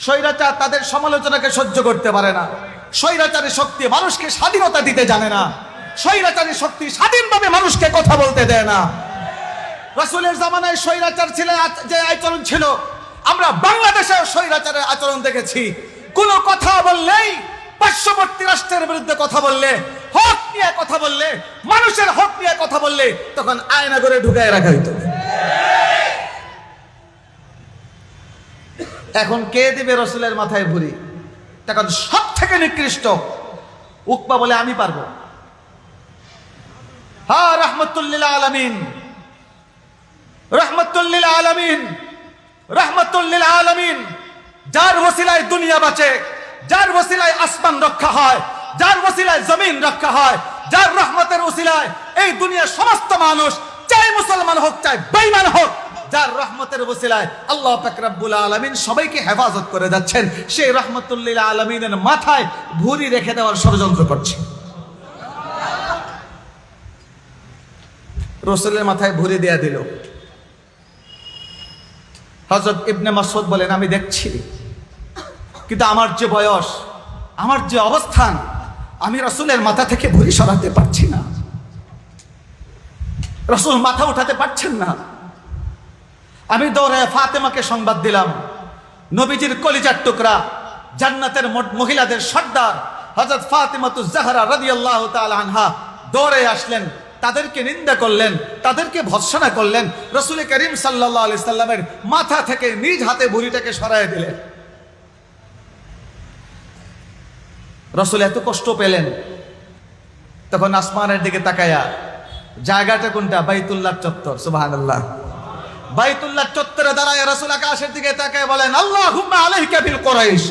স্বৈরাচার তাদের সমালোচনাকে সহ্য করতে পারে না। স্বৈরাচারী শক্তি মানুষকে স্বাধীনতা দিতে জানে না। স্বৈরাচারী শক্তি স্বাধীনভাবে মানুষকে কথা বলতে দেয় না। রাসূলের জামানায় স্বৈরাচার ছিল, যে আচরণ ছিল, আমরা বাংলাদেশের স্বৈরাচারের আচরণ দেখেছি। কোনো কথা বললেই, পার্শ্ববর্তী রাষ্ট্রের বিরুদ্ধে কথা বললে, হক নিয়ে কথা বললে, মানুষের হক নিয়ে কথা বললে, তখন আয়না করে ঢুকায় রাখা হইতো। এখন কে দিবে রাসূলের মাথায় ভুরি? তখন সব থেকে নিকৃষ্ট উকবা বলে আমি পারবো। হ্যাঁ, রাহমাতুল লিল আলামিন, রাহমাতুল লিল আলামিন, রাহমাতুল লিল আলামিন, যার ওসিলায় দুনিয়া বাঁচে, যার ওসিলায় আসমান রক্ষা হয়, যার ওসিলায় জমিন রক্ষা হয়, যার রহমতের ওসিলায় এই দুনিয়ার সমস্ত মানুষ, চাই মুসলমান হোক চাই বেঈমান হোক, যার রহমতের ওসিলায় আল্লাহ পাক রব্বুল আলামিন সবাইকে হেফাজত করে যাচ্ছেন, সেই রাহমাতুল লিল আলামিনের মাথায় ভুরি রেখে দেওয়ার ষড়যন্ত্র করছে। রাসূলের মাথায় ভুরি দেয়া দিল। হযরত ইবনে মাসউদ বলেন, আমি দেখছি, কিন্তু আমার যে বয়স, আমার যে অবস্থান, আমি রাসূলের মাথা থেকে ভুরি সরাতে পারছি না। রাসূল মাথা উঠাতে পারছেন না। আমি দৌড়ে ফাতেমাকে সংবাদ দিলাম। নবীজির কলিজার টুকরা, জান্নাতের মহিলাদের সর্দার হযরত ফাতিমাতুজ জাহরা রাদিয়াল্লাহু তাআলা আনহা দৌড়ে আসলেন, তাদেরকে নিন্দা করলেন, তাদেরকে ভর্ৎসনা করলেন। রাসূল করিম সাল্লাল্লাহু আলাইহি সাল্লামের মাথা থেকে নিজ হাতে ভুঁড়িটাকে সরায় দিলেন। রাসূল এত কষ্ট পেলেন, তখন আসমানের দিকে তাকায়া, জায়গাটা কোনটা? বাইতুল্লাহ চত্বর। সুবহানাল্লাহ। বাইতুল্লাহ চত্বরে দাঁড়ায় রাসূল আকাশের দিকে তাকায় বলেন, আল্লাহুম্মা আলাইকা বিল কুরাইশ,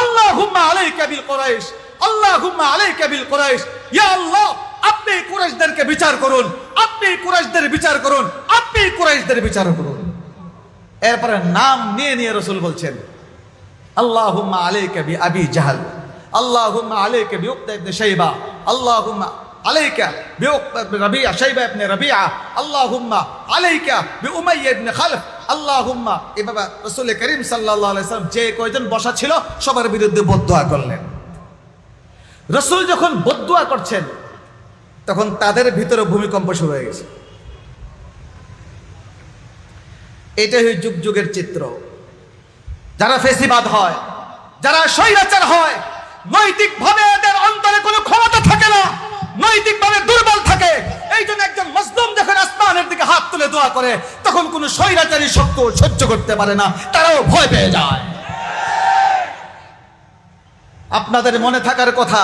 আল্লাহুম্মা আলাইকা বিল কুরাইশ, আল্লাহুম্মা আলাইকা বিল কুরাইশ। ইয়া আল্লাহ, আপনি কুরাইশদেরকে বিচার করুন, আপনি কুরাইশদের বিচার করুন, আপনি কুরাইশদের বিচার করুন। এরপরে নাম নিয়ে নিয়ে রাসূল বলছেন, আল্লাহুম্মা আলাইকা বি আবি জাহল, আল্লাহুম্মা আলাইকা বি উকবা ইবনে শাইবা, আল্লাহুম্মা আলাইকা বি উকবা ইবনে রাবিআ, শাইবা ইবনে রাবিআ, আল্লাহুম্মা আলাইকা বি উমাইয়া ইবনে খালফ, আল্লাহুম্মা। এভাবে রাসূল করিম সাল্লাল্লাহু আলাইহি ওয়াসাল্লাম যে কয়জন বসা ছিল সবার বিরুদ্ধে বদদুয়া করলেন। রাসূল যখন বদদুয়া করছেন, তখন তাদের ভিতরে ভূমিকম্প শুরু হয়ে গেছে। এটাই যুগ যুগের চিত্র। যারা ফেসিবাদ হয়, যারা স্বৈরাচার হয়, নৈতিকভাবে এদের অন্তরে কোনো ক্ষমতা থাকে না, নৈতিকভাবে দুর্বল থাকে। এই জন্য একজন মুসলিম যখন আসমানের দিকে হাত তুলে দোয়া করে, তখন কোনো স্বৈরাচারী শক্তি সহ্য করতে পারে না, তারাও ভয় পেয়ে যায়। আপনাদের মনে থাকার কথা,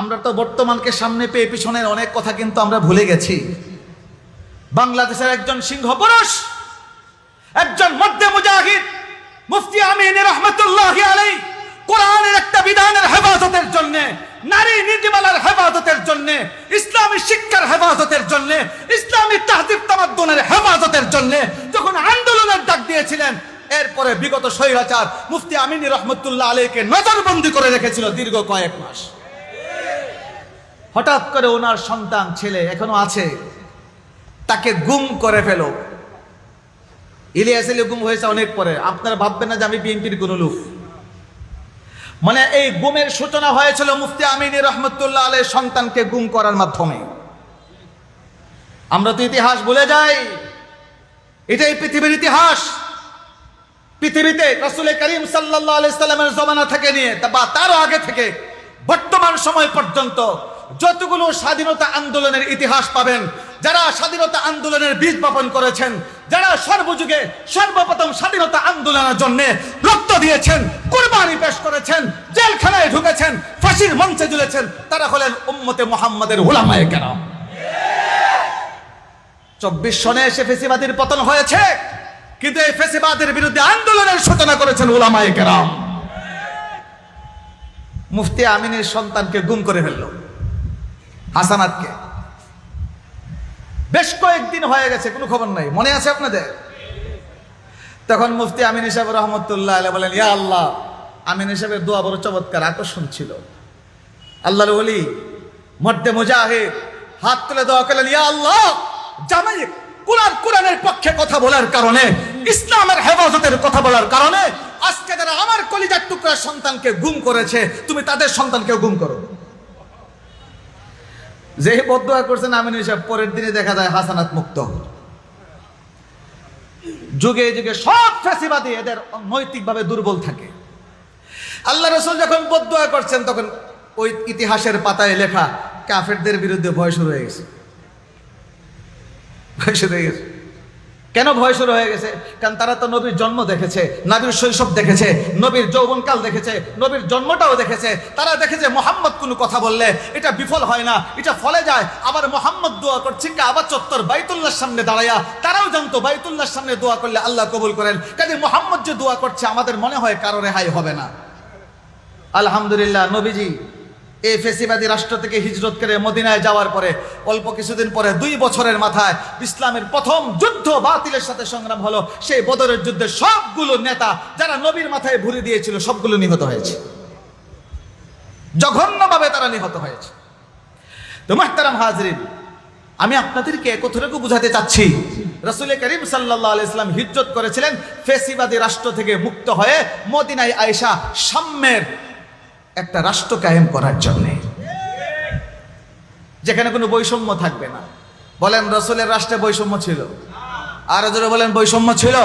আমরা তো বর্তমানকে সামনে পেয়ে পিছনের অনেক কথা কিন্তু আমরা ভুলে গেছি। বাংলাদেশের একজন সিংহ পুরুষ, একজন মধ্যে মুজাহিদ মুফতি আমিন রহমতুল্লাহি আলাইহি কোরআনের একটা বিধানের হেফাজতের জন্য, নারী নীতিমালার হেফাজতের জন্য, ইসলামী শিক্ষার হেফাজতের জন্য, ইসলামী তাহজিব তামাদ্দুনের হেফাজতের জন্য যখন আন্দোলনের ডাক দিয়েছিলেন, এরপরে বিগত স্বৈরাচার মুফতি আমিন রহমতুল্লাহ আলাইহিকে নজরবন্দি করে রেখেছিল দীর্ঘ কয়েক মাস। হঠাৎ করে ওনার সন্তান, ছেলে এখনো আছে, তাকে গুম করে ফেল। ইলিয়াস আলী গুম হয়েছে অনেক পরে। আপনারা ভাববেন না যে আমি বিএনপির কোন লোক। মানে এই গুমের সূচনা হয়েছিল মুফতি আমিন রহমতুল্লাহ আলাইহির সন্তানকে গুম করার মাধ্যমে। আমরা তো ইতিহাস ভুলে যাই, এটাই পৃথিবীর ইতিহাস। পৃথিবীতে রাসূল করিম সাল্লাল্লাহু আলাইহি সাল্লামের জমানা থেকে নিয়ে বা তারও আগে থেকে বর্তমান সময় পর্যন্ত যতগুলো স্বাধীনতা আন্দোলনের ইতিহাস পাবেন, যারা স্বাধীনতা আন্দোলনের বীজ বপন করেছেন, যারা সর্বযুগে সর্বপ্রথম স্বাধীনতা আন্দোলনের জন্য রক্ত দিয়েছেন, কুরবানি পেশ করেছেন, জেলখানায় ঢুকেছেন, ফাঁসির মঞ্চে ঝুলেছেন, তারা হলেন উম্মতে মুহাম্মাদের উলামায়ে কেরাম। 24 সনে এসে ফেসিবাদের পতন হয়েছে, কিন্তু এই ফেসিবাদের বিরুদ্ধে আন্দোলনের সূচনা করেছেন উলামায়ে কেরাম। মুফতি আমিনের সন্তানকে গুম করে ফেলল, হাসানাতকে। বেশ কয়েকদিন হয়ে গেছে, কোনো খবর নাই, মনে আছে আপনাদের? তখন মুফতি আমিন সাহেব রহমতুল্লাহ আলাইহি বলেন, ইয়া আল্লাহ, আমিন সাহেবের দোয়া বড় চমৎকার, আকর্ষণ ছিল। আল্লাহর ওলি মর্দে মুজাহিদ হাত তুলে দোয়া করলেন, ইয়া আল্লাহ, জামাই কোরআনের পক্ষে কথা বলার কারণে, ইসলামের হেফাজতের কথা বলার কারণে আজকে যারা আমার কলিজার টুকরা সন্তানকে গুম করেছে, তুমি তাদের সন্তানকেও গুম করো। যে বদদুয়া করছেন আমিন সাহেব, পরের দিনে দেখা যায় হাসানাত মুক্ত। যুগে যুগে সব ফ্যাসিবাদী এদের নৈতিকভাবে দুর্বল থাকে। আল্লাহ রাসূল যখন বদদুয়া করছেন তখন ওই ইতিহাসের পাতায় লেখা কাফেরদের বিরুদ্ধে ভয় শুরু হয়ে গেছে। ভয় শুরু হয়ে গেছে। কেন ভয় শুরু হয়ে গেছে? কারণ তারা তো নবীর জন্ম দেখেছে, নবীর শৈশব দেখেছে, নবীর যৌবনকাল দেখেছে, নবীর জন্মটাও দেখেছে। তারা দেখেছে মুহাম্মদ কোনো কথা বললে এটা বিফল হয় না, এটা ফলে যায়। আবার মুহাম্মদ দোয়া করছে কাবা চত্বর বাইতুল্লাহর সামনে দাঁড়ায়া। তারাও জানতো বাইতুল্লাহর সামনে দোয়া করলে আল্লাহ কবুল করেন। কাজে মুহাম্মদ যে দোয়া করছে আমাদের মনে হয় কারো রেহাই হবে না। আলহামদুলিল্লাহ, নবীজি এই ফেসিবাদী রাষ্ট্র থেকে হিজরত করে মদিনায় যাওয়ার পরে অল্প কিছুদিন পরে 2 বছরের মাথায় ইসলামের প্রথম যুদ্ধ বাতিলের সাথে সংগ্রাম হলো। সেই বদরের যুদ্ধে সবগুলো নেতা যারা নবীর মাথায় ভুরি দিয়েছিল সবগুলো নিহত হয়েছে, জঘন্যভাবে তারা নিহত হয়েছে। তো মুহতারাম হাজরিন, আমি আপনাদেরকে কতটুকু বুঝাতে চাচ্ছি, রাসূল করিম সাল্লাল্লাহু আলাইহি ওয়াসাল্লাম হিজরত করেছিলেন ফেসিবাদী রাষ্ট্র থেকে মুক্ত হয়ে মদিনায় আয়েশা সাম্যের একটা রাষ্ট্র কায়েম করার জন্য, যেখানে কোনো বৈষম্য থাকবে না। বলেন রাসূলের রাষ্ট্রে বৈষম্য ছিল? আর জোরে বলেন বৈষম্য ছিল?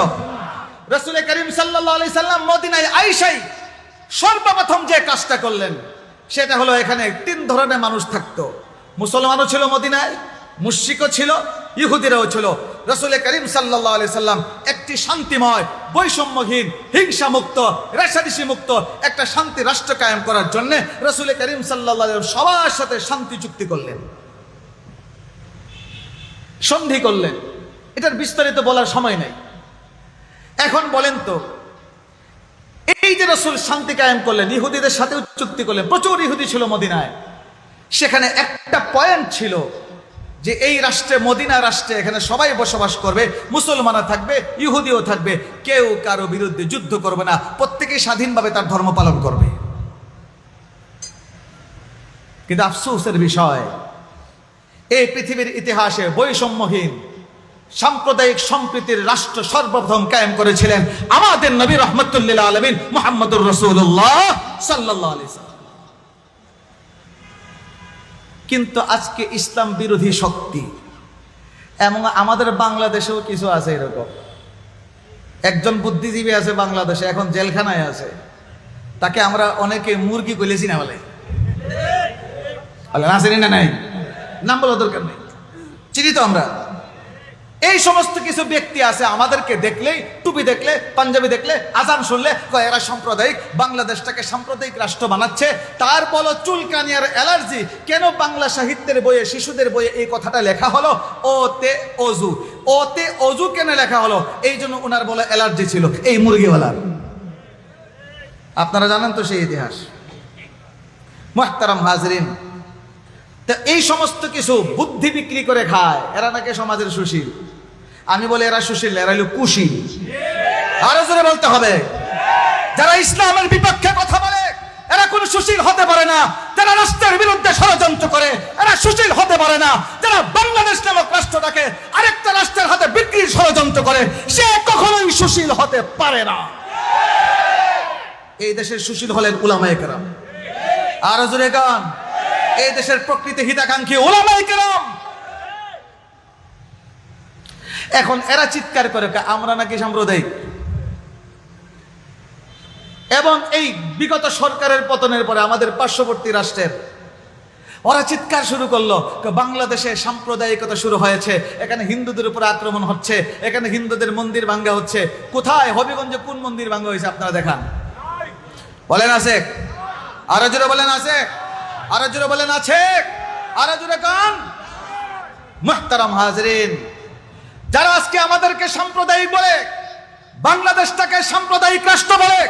রাসূল করিম সাল্লাল্লাহু আলাইহি সাল্লাম মদিনায় আয়েশাই সর্বপ্রথম যে কাজটা করলেন সেটা হলো এখানে 3 ধরনের মানুষ থাকতো। মুসলমানও ছিল মদিনায়, মুশরিকও ছিল, ইহুদিরাও ছিল। রাসূল করিম সাল্লাল্লাহু আলাইহি সাল্লাম একটি শান্তিময়, বৈষম্যহীন, হিংসা মুক্ত, রেশারেশি মুক্ত একটা শান্তি রাষ্ট্র কায়েম করার জন্য রাসূল করিম সাল্লাল্লাহু আলাইহি ওয়াসাল্লাম সবার সাথে শান্তি চুক্তি করলেন, সন্ধি করলেন। এটার বিস্তারিত বলার সময় নাই। এখন বলেন তো, এই যে রাসূল শান্তি কায়েম করলেন, ইহুদিদের সাথেও চুক্তি করলেন, প্রচুর ইহুদি ছিল মদিনায়। সেখানে একটা পয়েন্ট ছিল যে এই রাষ্ট্রে, মদিনা রাষ্ট্রে, এখানে সবাই বসবাস করবে, মুসলমানরা থাকবে, ইহুদিও থাকবে, কেউ কারো বিরুদ্ধে যুদ্ধ করবে না, প্রত্যেকেই স্বাধীনভাবে তার ধর্ম পালন করবে। কিন্তু আফসোসের বিষয়, এই পৃথিবীর ইতিহাসে বৈষম্যহীন সাম্প্রদায়িক সম্প্রীতির রাষ্ট্র সর্বপ্রথম কায়েম করেছিলেন আমাদের নবী রাহমাতুল লিল আলামিন মুহাম্মদুর রাসূলুল্লাহ সাল্লাল্লাহু আলাইহি ওয়াসাল্লাম। কিন্তু আজকে ইসলাম বিরোধী শক্তি, এবং আমাদের বাংলাদেশেও কিছু আছে এরকম। একজন বুদ্ধিজীবী আছে বাংলাদেশে, এখন জেলখানায় আছে, তাকে আমরা অনেকে মুরগি বলেছি না, বলে আসেনি না? নাই, নাম বলার দরকার নেই, চিনি তো আমরা। এই সমস্ত কিছু ব্যক্তি আছে, আমাদেরকে দেখলেই, টুপি দেখলে, পাঞ্জাবি দেখলে, আজান শুনলে এরা সাম্প্রদায়িক, বাংলাদেশটাকে সাম্প্রদায়িক রাষ্ট্র বানাচ্ছে। তার বলো চুলকানি আর অ্যালার্জি। কেন বাংলা সাহিত্যের বইয়ে, শিশুদের বইয়ে এই কথাটা লেখা হলো? ওতে অজু, ওতে অজু কেন লেখা হলো? এই জন্য ওনার বলে অ্যালার্জি ছিল এই মুরগিওয়ালার। আপনারা জানেন তো সেই ইতিহাস। মুহতারাম হাজরিন, তো এই সমস্ত কিছু বুদ্ধি বিক্রি করে খায়, এরা নাকি সমাজের সুশীল। আমি বলি এরা সুশীল, এরা হলো কুশীল। আরো জোরে বলতে হবে, যারা ইসলামের বিপক্ষে কথা বলে এরা কোন সুশীল হতে পারে না। যারা রাষ্ট্রের বিরুদ্ধে ষড়যন্ত্র করে এরা সুশীল হতে পারে না। যারা বাংলাদেশ নামক রাষ্ট্রটাকে আরেকটা রাষ্ট্রের হাতে বিক্রির ষড়যন্ত্র করে সে কখনোই সুশীল হতে পারে না। এই দেশের সুশীল হলেন উলামায়ে কেরাম। আরো জোরে গান, এই দেশের প্রকৃতি হিতাকাঙ্ক্ষী উলামায়ে কেরাম। এখন এরা চিৎকার করে আমরা নাকি সাম্প্রদায়িক, এবং এই বিগত সরকারের পতনের পরে আমাদের পার্শ্ববর্তী রাষ্ট্রের ওরা চিৎকার শুরু করলো বাংলাদেশে সাম্প্রদায়িকতা শুরু হয়েছে, এখানে হিন্দুদের উপর আক্রমণ হচ্ছে, এখানে হিন্দুদের মন্দির ভাঙ্গা হচ্ছে। কোথায়? হবিগঞ্জে কোন মন্দির ভাঙ্গা হয়েছে আপনারা দেখান, বলেন আছে? আরো জোরে বলেন আছে? আরো জোরে বলেন আছে? আরো জোরে গান। মুহতারাম হাজরিন, যারা আজকে আমাদেরকে সাম্প্রদায়িক বলে, বাংলাদেশটাকে সাম্প্রদায়িক রাষ্ট্র বলে,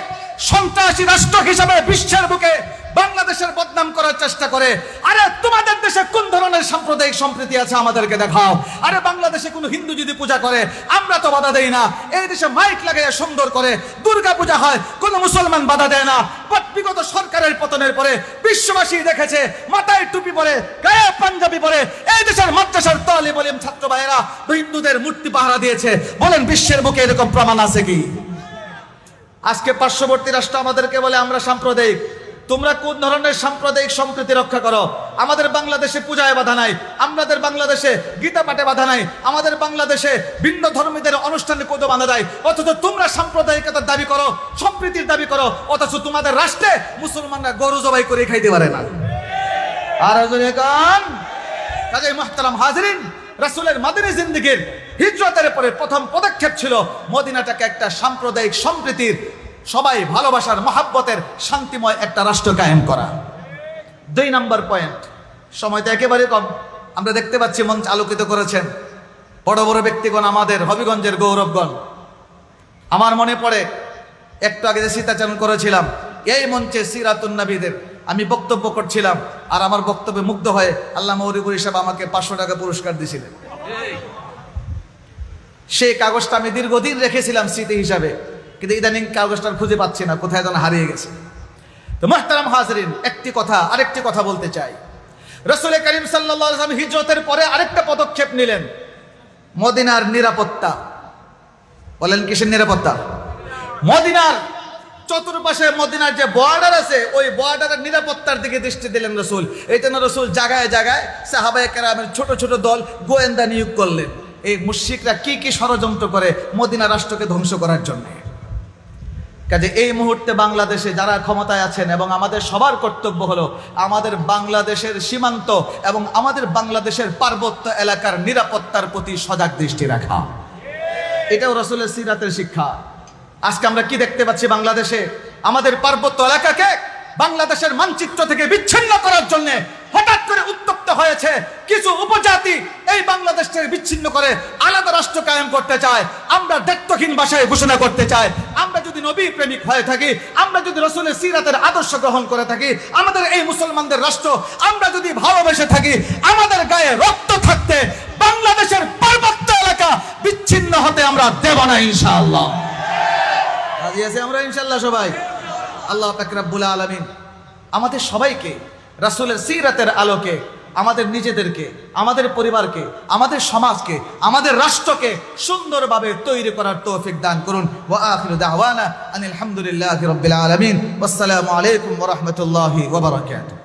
সন্ত্রাসী রাষ্ট্র হিসাবে বিশ্বের বুকে বাংলাদেশের বদনাম করার চেষ্টা করে। আরে তোমাদের দেশে কোন ধরনের সাম্প্রদায়িক সম্প্রীতি আছে আমাদেরকে দেখাও। আরে বাংলাদেশে কোনো হিন্দু যদি পূজা করে আমরা তো বাধা দেই না, এই দেশে মাইক লাগাইয়া সুন্দর করে দুর্গা পূজা হয়, কোনো মুসলমান বাধা দেয় না। বাট বিগত সরকারের পতনের পরে বিশ্ববাসী দেখেছে মাথায় টুপি পরে, গায়ে পাঞ্জাবি পরে এই দেশের মাদ্রাসার তালিব ইলম ছাত্র ভাইয়েরা হিন্দুদের মূর্তি পাহারা দিয়েছে। বলেন বিশ্বের বুকে এরকম প্রমাণ আছে কি? আজকে পার্শ্ববর্তী রাষ্ট্র আমাদেরকে বলে আমরা সাম্প্রদায়িক। তোমরা কোন ধরনের সাম্প্রদায়িক সম্প্রীতি রক্ষা করো? আমাদের বাংলাদেশে পূজায় বাধা নাই, আমাদের বাংলাদেশে গীতা পাঠে বাধা নাই, আমাদের বাংলাদেশে ভিন্ন ধর্মীদের অনুষ্ঠানে কোথাও বাধা নাই। অথচ তোমরা সাম্প্রদায়িকতার দাবি করো, সম্প্রীতির দাবি করো, অথচ তোমাদের রাষ্ট্রে মুসলমানরা গরু জবাই করে খাইতে পারে না। আর কাজে মুহতারাম হাজিরিন, রাসূলের মদিনা জিন্দেগীর হিজরতের পরে প্রথম পদক্ষেপ ছিল মদিনাটাকে একটা সাম্প্রদায়িক সম্প্রীতির, সবাই ভালোবাসার মহাব্বতের শান্তিময় একটা রাষ্ট্র কায়েম করা। 2 নম্বর পয়েন্ট, সময় তো একেবারে কম, আমরা দেখতে পাচ্ছি মঞ্চ আলোকিত করেছেন বড় বড় ব্যক্তিগণ, আমাদের হবিগঞ্জের গৌরবগণ। আমার মনে পড়ে একটু আগে যে সীতাচরণ করেছিলাম, এই মঞ্চে সিরাতুন নবীদের আমি বক্তব্য করছিলাম, আর আমার বক্তব্যে মুগ্ধ হয়ে আল্লামা মৌরিপুরি সাহেব আমাকে 500 টাকা পুরস্কার দিয়েছিলেন। সেই কাগজটা আমি দীর্ঘদিন রেখেছিলাম স্মৃতি হিসাবে, কিন্তু ইদানিং কাগজটা খুঁজে পাচ্ছি না, কোথায় যেন হারিয়ে গেছে। তো মুহতারাম হাজিরিন, আরেকটি কথা বলতে চাই। রাসূল করিম সাল্লাল্লাহু আলাইহি ওয়াসাল্লাম হিজরতের পরে আরেকটা পদক্ষেপ নিলেন, মদিনার নিরাপত্তা। বলেন কিসের নিরাপত্তা? মদিনার চতুর্পাশে মদিনার যে বর্ডার আছে, ওই বর্ডারের নিরাপত্তার দিকে দৃষ্টি দিলেন রাসূল। এই জন্য রাসূল জায়গায় জায়গায় সাহাবায়ে কেরামের ছোট ছোট দল গোয়েন্দা নিয়োগ করলেন, এই মুশরিকরা কি কি ষড়যন্ত্র করে মদিনা রাষ্ট্রকে ধ্বংস করার জন্য। কাজে এই মুহূর্তে বাংলাদেশে যারা ক্ষমতায় আছেন, এবং আমাদের সবার কর্তব্য হলো আমাদের বাংলাদেশের সীমান্ত এবং আমাদের বাংলাদেশের পার্বত্য এলাকার নিরাপত্তার প্রতি সজাগ দৃষ্টি রাখা। এটাও রাসূলের সিরাতের শিক্ষা। আজকে আমরা কি দেখতে পাচ্ছি? বাংলাদেশে আমাদের পার্বত্য এলাকাকে বাংলাদেশের মানচিত্র থেকে বিচ্ছিন্ন করার জন্য হঠাৎ করে উত্তপ্ত হয়েছে কিছু উপজাতি, এই বাংলাদেশকে বিচ্ছিন্ন করে আলাদা রাষ্ট্র কায়েম করতে চায়। আমরা দায়িত্বহীন ভাষায় ঘোষণা করতে চাই, আমরা যদি নবী প্রেমিক হয়ে থাকি, আমরা যদি রাসূলের সিরাতের আদর্শ গ্রহণ করে থাকি, আমাদের এই মুসলমানদের রাষ্ট্র আমরা যদি ভালোবেসে থাকি, আমাদের গায়ে রক্ত থাকতে বাংলাদেশের পার্বত্য এলাকা বিচ্ছিন্ন হতে আমরা দেব না ইনশাআল্লাহ। রাজি আছি আমরা ইনশাআল্লাহ সবাই? আল্লাহ পাক রব্বুল আলামিন আমাদের সবাইকে রাসূলের সিরাতের আলোকে আমাদের নিজেদেরকে, আমাদের পরিবারকে, আমাদের সমাজকে, আমাদের রাষ্ট্রকে সুন্দরভাবে তৈরি করার তৌফিক দান করুন। ওয়া আখিরু দাওয়ানা আনিল হামদুলিল্লাহি রাব্বিল আলামিন। ওয়াসসালামু আলাইকুম ওয়া রাহমাতুল্লাহি ওয়া বারাকাতুহু।